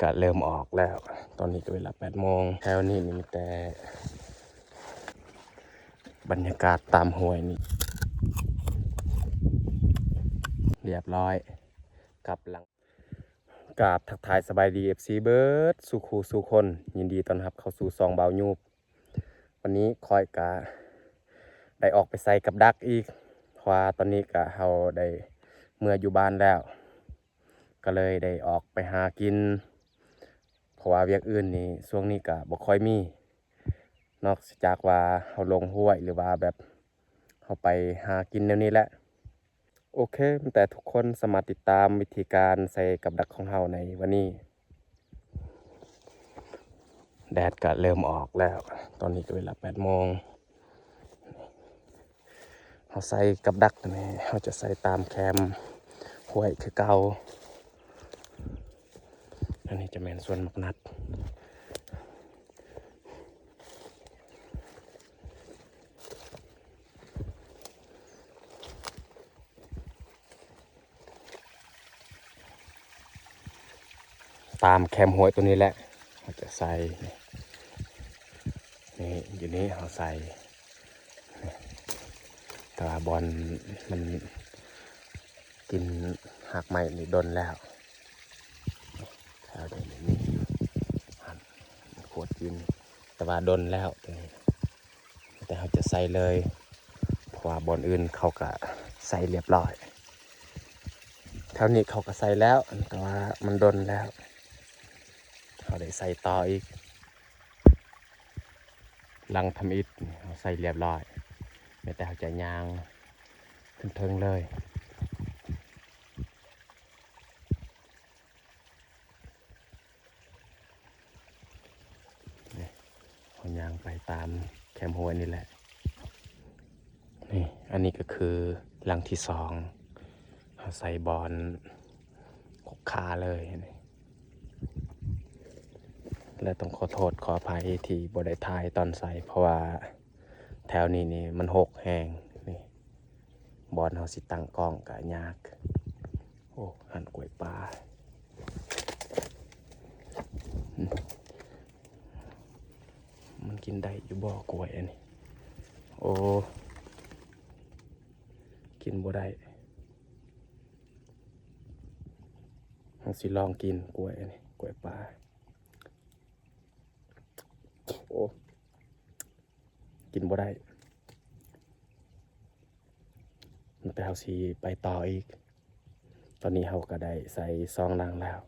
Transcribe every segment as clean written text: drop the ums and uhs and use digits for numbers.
ก็เริ่มออกแล้วตอนนี้ก็เวลา8 โมงแถวนี้มีแต่บรรยากาศตามห้วยนี่เรียบร้อยกับหลังกราบทักทายสบายดี FC เบิร์ดสู่ครูสู่คนยินดีต้อนรับเข้าสู่ซองเบายูบวันนี้คอยกะได้ออกไปใส่กับดักอีกเพราะว่าตอนนี้กะเราได้เมื่ออยู่บ้านแล้วก็เลยได้ออกไปหากินเพราะว่าเวียกอื่นนี่ช่วงนี้กะบ่ค่อยมีนอกจากว่าเราลงห้วยหรือว่าแบบเราไปหากินแนวนี้แหละโอเคแต่ทุกคนสามารถติดตามวิธีการใส่กับดักของเราในวันนี้แดดก็เริ่มออกแล้วตอนนี้ก็เวลา8 โมงเราใส่กับดักนี่เราจะใส่ตามแคมห้วยคือเก่าอันนี้จะเป็นส่วนมักนัดตามแคมห้วยตัวนี้แหละเราจะใส่นี่อยู่นี้เราใส่แต่ว่าบอลมันกินหักใหม่นี่ดนแล้วแล้วเดี๋ยวนี้ขวดกินแต่ว่าดนแล้วตัวนี้แต่เขาจะใส่เลยเพราะว่าบอลอื่นเขาก็ใส่เรียบร้อยเท่านี้เขาก็ใส่แล้วแต่ว่ามันดนแล้วเขาได้ใส่ต่ออีกลังทำอิฐเขาใส่เรียบร้อยแต่เขาจะยางขึ้นเทิงเลยเขายางไปตามแคมห้วยนี่แหละนี่อันนี้ก็คือลังที่สองเขาใส่บอลหกขาเลยนี่และต้องขอโทษขออภัยที่บ่ได้ถ่ายตอนใส่เพราะว่าแถวนี้นี่มันหกแห้งนี่บอลเขาสิตั้งกล้องกะยากโอ้หันกล้วยปลามันกินได้อยู่บ่อกล้วยอันนี้โอ้กินบ่ได้เราสิลองกินกล้วยอันนี้กล้วยปลาโอ้กินบ่ได้มันไปเอาสีไปต่ออีกตอนนี้เราก็ได้ใส่ซองนางแล้ว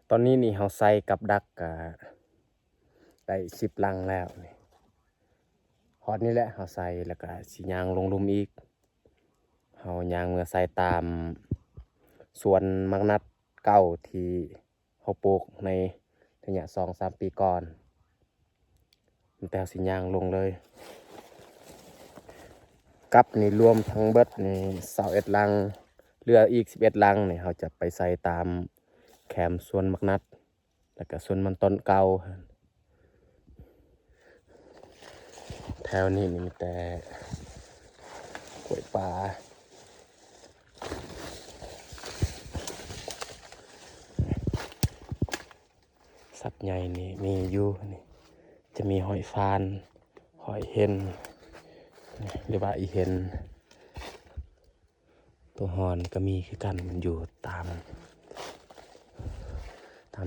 ตอนนี้นี่เราใส่กับดักกะได้10 ลังแล้วนี่ฮอตนี่แหละเราใส่แล้วก็สียางลงลุมอีกเรายางเมื่อใส่ตามส่วนมักนัดเก่าที่เขาปลูกในระยะ2-3 ปีก่อนแต่สียางลงเลยกับนี่รวมทั้งเบิดนี่21 ลังเหลืออีก11 ลังนี่เราจะไปใส่ตามแคมส่วนมักนัดแล้วก็ส่วนมันต้นเก่าแถวนี้มีแต่กล้วยปลาสัตว์ใหญ่นี่มีอยู่นี่จะมีหอยฟานหอยเห็นหรือว่าอีเห็นตัวหอนก็มีคือกันมันอยู่ตาม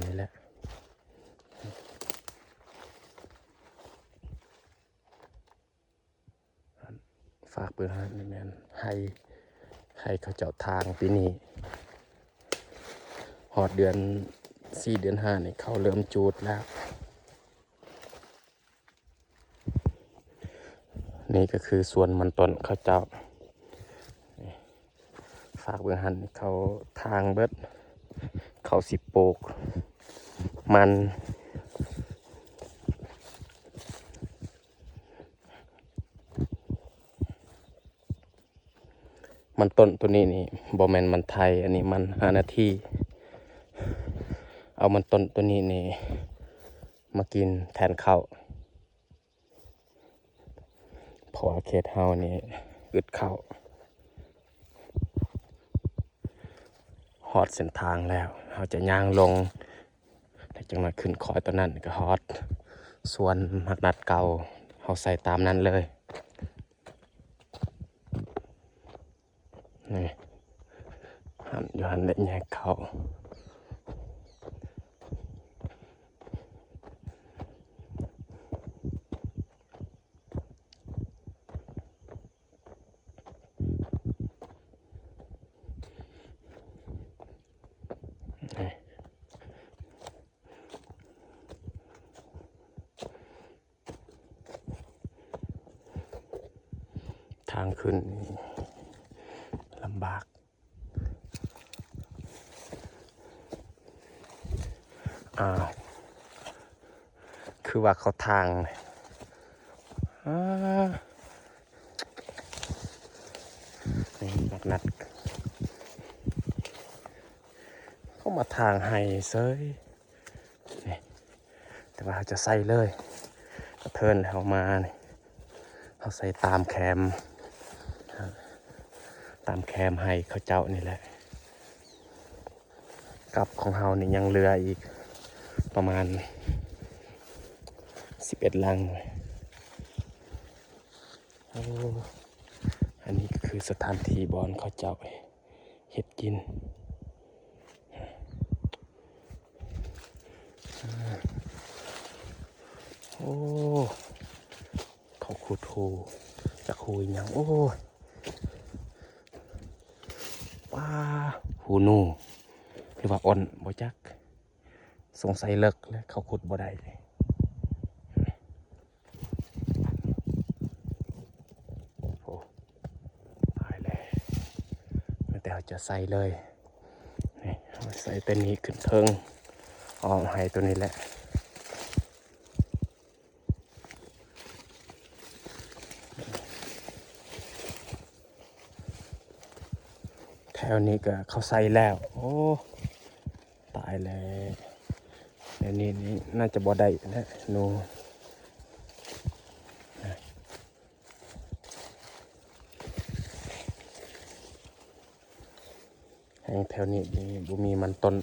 นี้แหละฝากเบอร์ให้แมนให้เขาเจ้าทางปีนี้หอดเดือน4 เดือน 5นี่เขาเริ่มจูดแล้วนี่ก็คือส่วนมันต้นเขาเจ้าฝากเบอร์หันเขาทางเบิดเขาสิปลูกมันต้นตัวนี้นี่บอแมนมันไทยอันนี้มัน5 นาทีเอามันต้นตัวนี้นี่มากินแทนข้าวเพราะว่าเขตเฮานี่อึดข้าวหอดเส้นทางแล้ว เราจะย่างลงแต่จังหวะขึ้นคอยตัวนั้นก็ฮอตส่วนมักนัดเก่าเราใส่ตามนั้นเลยนี่หันอยู่หันได้แยกเขาทางขึ้นลำบากคือว่าเขาทางนี่นัดเขามาทางให้เซยนี่แต่ว่าจะใส่เลยกระเทินเขามานี่เขาใส่ตามแคมให้เขาเจ้านี่แหละกับของเฮานี่ยังเรืออีกประมาณ11 ลังโอ้อันนี้ก็คือสถานที่บอนเขาเจ้าเฮ็ดกินโอ้เขาคูทูจะคุยยังโอ้ว้าหูนูหรือว่าอ่อนบ่จักสงสัยเลิกแล้วเขาขุดบ่ได้โอ้ตายแล้วแต่เราจะใส่เลยนี่ใส่ตัวนี้ขึ้นเทิงเอาให้ตัวนี้แหละแถวนี้ก็เขาใส่แล้วโอ้ตายแล้วเดี๋ยวนี้น่าจะบ่ได้นะหนูแห่งแถวนี้บ่มีมันต้น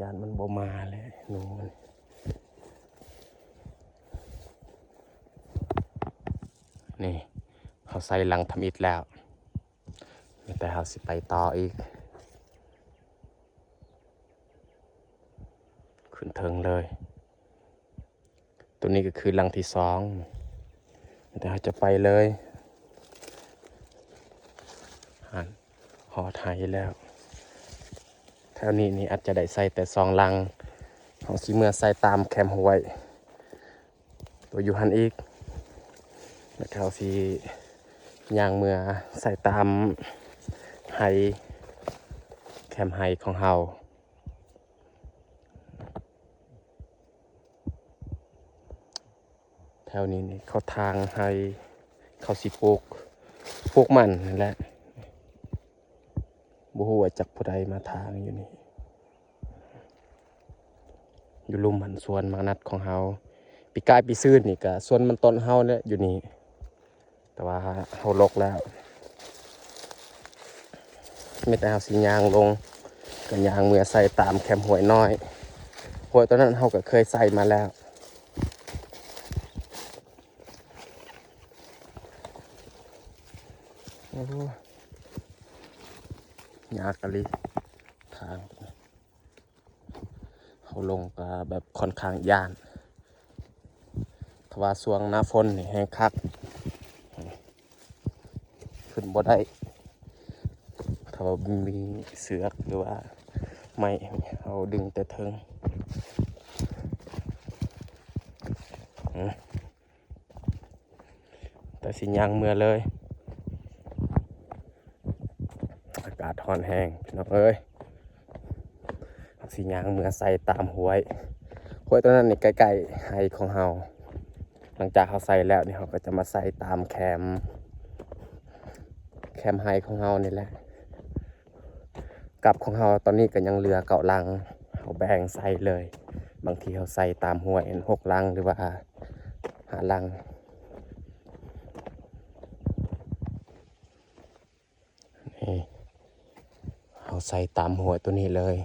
ยานมันบ่มาเลยหนูนี่เขาใส่ลังทำอิฐแล้วแต่เขาสิไปต่ออีกขึ้นเทิงเลยตัวนี้ก็คือลังที่2แต่เขาจะไปเลยหันหอไทยแล้วแถวนี้อาจจะได้ใส่แต่2 ลังเขาสิเมื่อใส่ตามแคมห้วยตัวอยู่หันอีกแล้วเขาสิย่างเมื่อใส่ตามไฮแคมไฮของเฮาแถวนี้เขาทางไฮเขาสิปลูกมันนั่นแหละบ่ฮู้ว่าจักผู้ใดมาทางอยู่นี่อยู่ลุ่มหันสวนมักนัดของเฮาปีกายปีซื่นนี่ก็สวนมันต้นเฮาเนี่ยอยู่นี่แต่ว่าเฮาลกแล้วไม่แต่เฮาสิย่างลงก็ย่างเมื่อใส่ตามแคมห้วยน้อยห้วยตอนนั้นเฮาก็เคยใส่มาแล้วโอ้ยากกะลิทางเขาลงก็แบบค่อนข้างย่านถ้าว่าช่วงหน้าฝนนี่แห้งคักขึ้นบ่ได้ถ้าว่ามีเสือกหรือว่าไม่เอาดึงแต่เทิงแต่สิย่างเมื่อเลยอากาศร้อนแห้งพี่น้องเอ้ยสิย่างเมื่อใส่ตามห้วยตัวนั้นนี่ใกล้ๆไฮของเฮาหลังจากเขาใส่แล้วนี่เขาก็จะมาใส่ตามแคมไฮของเฮานี่แหละกับของเฮาตอนนี้ก็ยังเหลือ9 ลังเขาแบ่งใส่เลยบางทีเขาใส่ตามห้วย6 ลังหรือว่า5 ลังนี่เขา ใส่ตามหัวตัวนี้เลย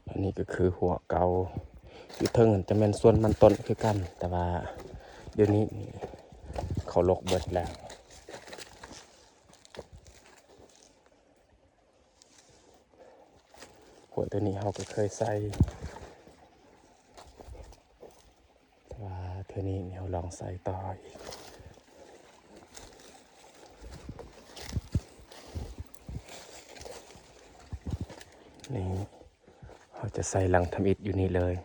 อันนี้ก็คือหัวเก่าอยู่เทิงจะเป็นส่วนมันต้นคือกันแต่ว่าเดี๋ยวนี้เขาลกเบิดแล้วหัวตัวนี้เขาก็เคยใส่แต่ว่าเท่านี้เราลองใส่ต่ออีกนี่เขาจะใส่หลังทำอิฐอยู่นี่เลย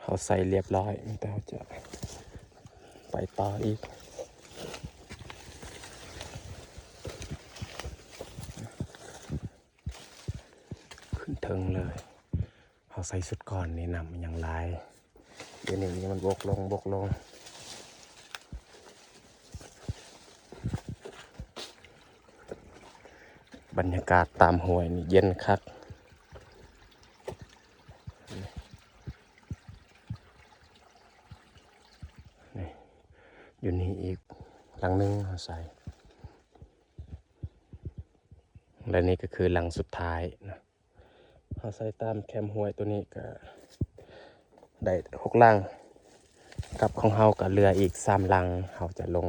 เขาใส่เรียบร้อยแต่เขาจะไปต่ออีกขึ้นเทิงเลยเขาใส่สุดก่อนนี่นำอย่างไรเดี๋ยวนี้มันบกลงบรรยากาศตามห้วยนี่เย็นคักนี่อยู่นี่อีกหลังนึงเขาใส่และนี่ก็คือหลังสุดท้ายนะเขาใส่ตามแคมห้วยตัวนี้ก็ได้6 ลังกับของเฮากับเรืออีก3 ลังเขาจะลง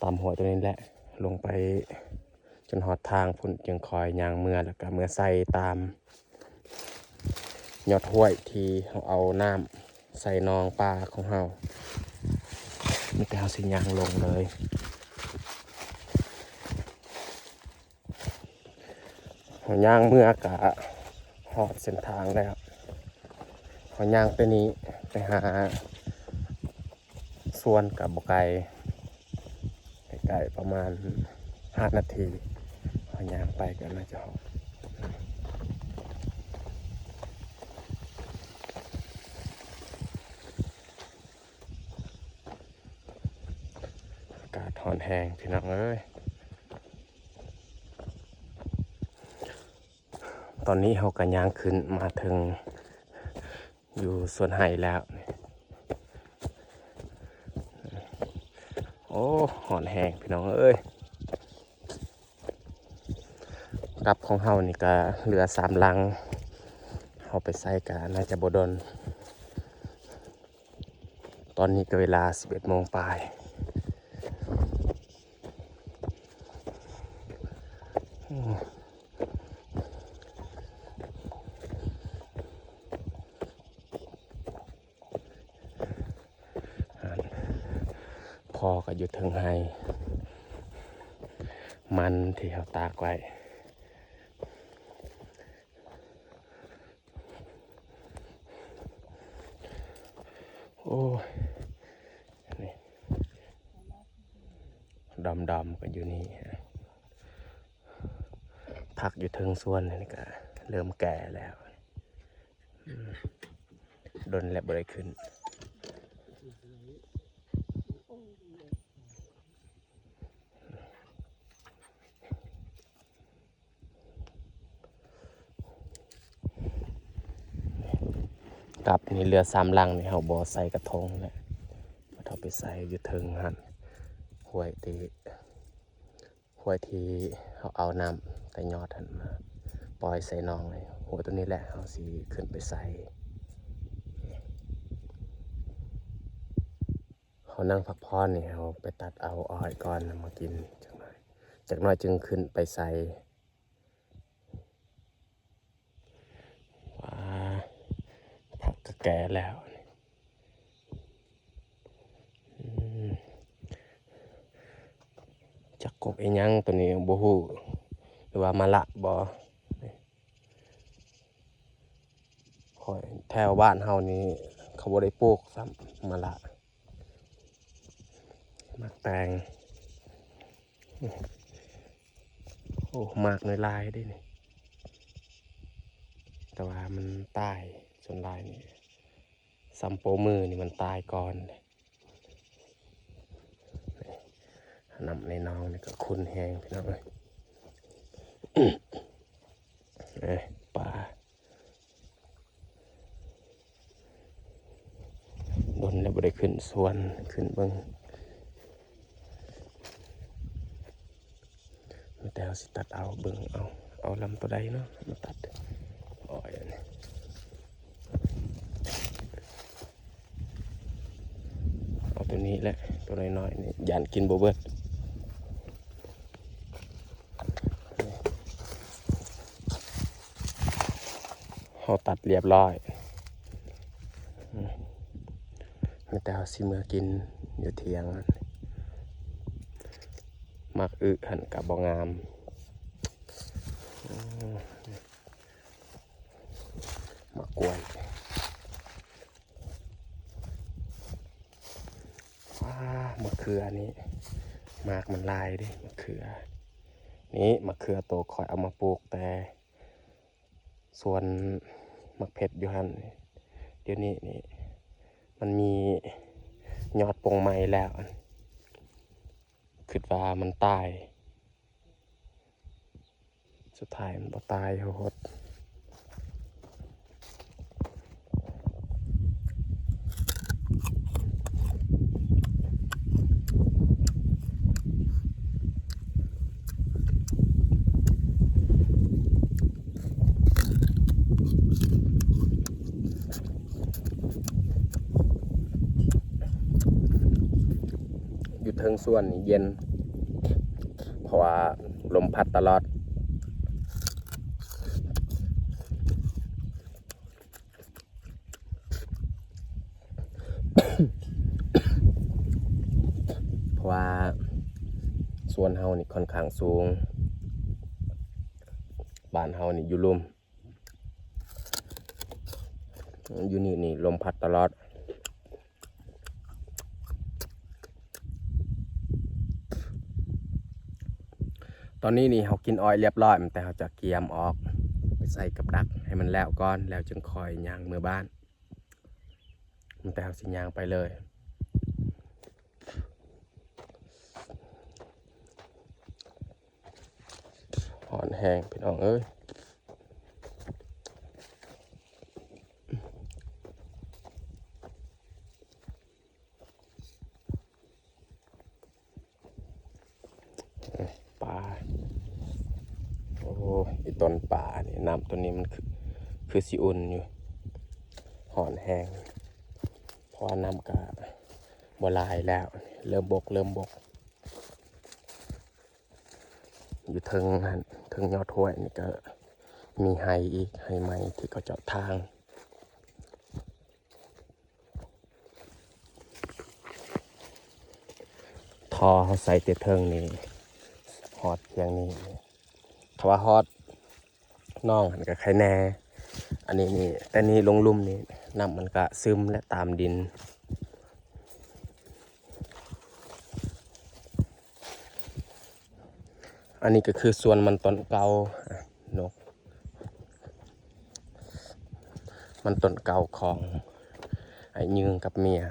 ตามห้วยตัวนี้แหละลงไปจนหอดทางพุ่นจึงคอยยางเมื่อแล้วก็เมื่อใส่ตามยอดห้วยที่เขาเอาน้ำใส่นองปลาของเฮามีแต่เฮาสิยางลงเลยเขาย่างเมื่อกะหอดเส้นทางแล้วเขาย่างไปนี้ไปหาส่วนกับบกไก่ไก่ประมาณ5 นาทีเขาย่างไปก็น่าจะหอดอากาศร้อนแห้งพี่น้องเอ้ยตอนนี้เขาก็ย่างขึ้นมาถึงอยู่ส่วนไห่แล้วโอ้หอนแห้งพี่น้องเอ้ยรับของเฮานี่ก็เหลือ3 ลังเอาไปใส่กันน่าจะบดนตอนนี้ก็เวลา 11 โมงปลายพอก็อยู่เทิงไห้มันที่เขาตากไว้โอ้นี่ดำๆก็อยู่นี่พักอยู่เทิงส่วนนี่ก็เริ่มแก่แล้วดนและบริขึ้นกับนี่เรือ3 ลังนี่เขาบ่ใส่กระทงแหละเขาไปใส่อยู่เทิงหันห้วยที่เขาเอาน้ำแต่ยอดหันมาปล่อยใส่นองเลยหัวตัวนี้แหละเขาสีขึ้นไปใส่เขานั่งพักผ่อนนี่เขาไปตัดเอาอ้อยก่อนมากินจากน้อยจึงขึ้นไปใส่ว่าผักก็แก่แล้วจักกบไอ้ยังตัวนี้บ่ฮู้หรือว่ามาละบ่คอยแถวบ้านเฮานี่เขาบ่ได้ปลูกซ้ำมาละมักแตงโอ้มากในลายได้นี่แต่ว่ามันตายส่วนลายนี่ซัมโปมือนี่มันตายก่อน นำในน้องนี่ก็คุ้นแห้งพี่น้องเลยปลาโดนแล้วบ่ได้ขึ้นสวนขึ้นเบิ่งมีแต่เอาสิตัดเอาเบิ่งเอาลำตัวใดเนาะมาตัดอ้อยอันนี้เอาตัวนี้แหละตัวน้อยๆนี่ยานกินบ่เบิดเขาตัดเรียบร้อยมีแต่เอาสิเมื่อกินอยู่เที่ยงมักหันกับบ่งามมักกล้วยมะเขือนี่มากมันลายดิมะเขือนี้มะเขือโตคอยเอามาปลูกแต่ส่วนมะเผ็ดอยู่หันเดี๋ยวนี้นี่มันมียอดปงไม้แล้วคิดว่ามันตายสุดท้ายมันบ่ตายโหดอยู่เทิงส่วนนี่เย็นเพราะว่าลมพัดตลอดเพราะว่าส่วนเฮานี่ค่อนข้างสูงบ้านเฮานี่อยู่ลุ่มอยู่นี่ลมพัดตลอดตอนนี้นี่เขากินอ้อยเรียบร้อยแต่เขาจะเกียมออกไปใส่กับดักให้มันแล้วก่อนแล้วจึงคอยย่างมือบ้านแต่เขาสิย่างไปเลยหอนแห้งพี่น้องเอ้ยปลาโอ้อีต้นป่านี่น้ำตัวนี้มันคือสิอุ่นอยู่หอนแห้งเพราะน้ำกะบ่ลายแล้วเริ่มบกอยู่เทิงนั่นเทิงยอดห้วยนี่ก็มีไฮอีกไฮใหม่ที่เขาเจาะทางทอเขาใส่เตะเทิงนี่ฮอดอย่างนี้คำว่าฮอดน้องหันกับใครแน่อันนี้นี่แต่นี่ลงลุ่มนี่น้ำมันก็ซึมและตามดินอันนี้ก็คือส่วนมันต้นเก่านกมันต้นเก่าของไอ้ยืงกับเมีย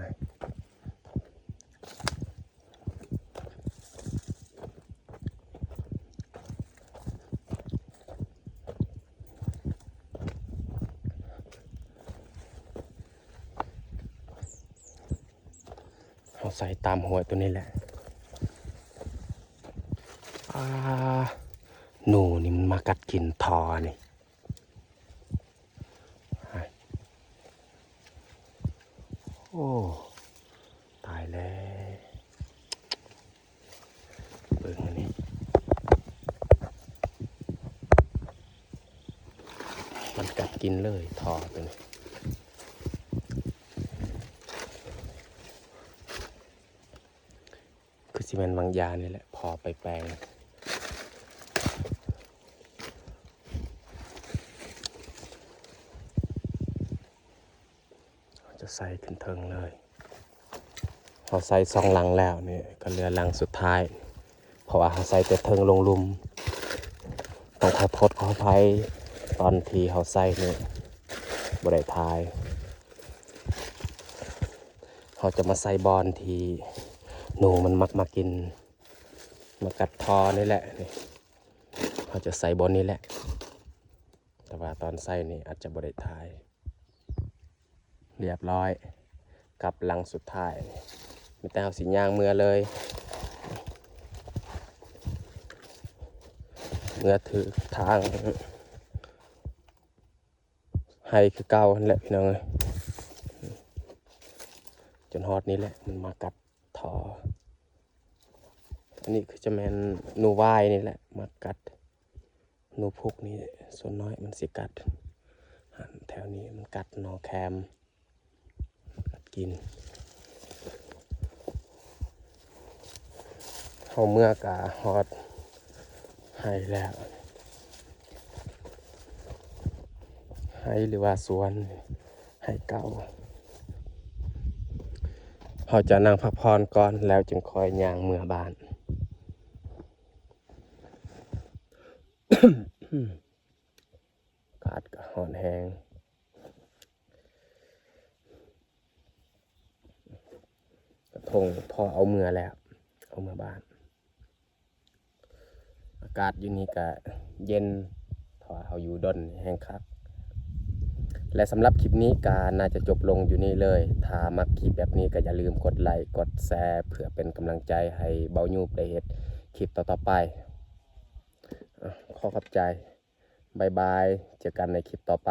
เขาใส่ตามหัวตัวนี้แหละหนูนี่มันมากัดกินทอนี่โอ้ตายแล้วเบิ่งอันนี้มันกัดกินเลยทอตัวนี้คือซีเมนต์บางยานี่แหละพอไปแปลงจะใส่ขึ้นเทิงเลยพอใส่2 ลังแล้วนี่ก็เหลือลังสุดท้ายเพราะว่าเขาใส่แต่เทิงลงลุมต้องขอโทษขออภัยตอนที่เขาใส่นี่บ่ได้ทายเขาจะมาใส่บอนที่หนูมันมักมากิน มากัดทอนี่แหละนี่เขาจะใส่บนนี้แหละแต่ว่าตอนใส่นี่อาจจะบริทายเรียบร้อยกับหลังสุดท้ายไม่แต่เอาสีย่างเมื่อเลยเมื่อถือทางให้คือเก่าแหละพี่น้องเลยจนฮอดนี้แหละมันมากัดทออันนี้คือจะแมนนูวายนี่แหละมากัดนูพุกนี่ส่วนน้อยมันสิกัดแถวนี้มันกัดนอแคมกัดกินเอาเมื่อกะฮอดให้แล้วให้หรือว่าสวนให้เก่าเขาจะนั่งพักผ่อนก่อนแล้วจึงคอยย่างเมื่อบ้าน อากาศก็ร้อนแห้งกระทงพอเอาเมื่อแล้วเอาเมื่อบ้านอากาศอยู่นี่ก็เย็นพอเขาอยู่ดนแห้งคักและสำหรับคลิปนี้ก็น่าจะจบลงอยู่นี่เลยถ้ามักคลิปแบบนี้ก็อย่าลืมกดไลค์กดแชร์เพื่อเป็นกำลังใจให้เบายูบได้เฮ็ดคลิปต่อๆไปขอขอบใจบายบายเจอกันในคลิปต่อไป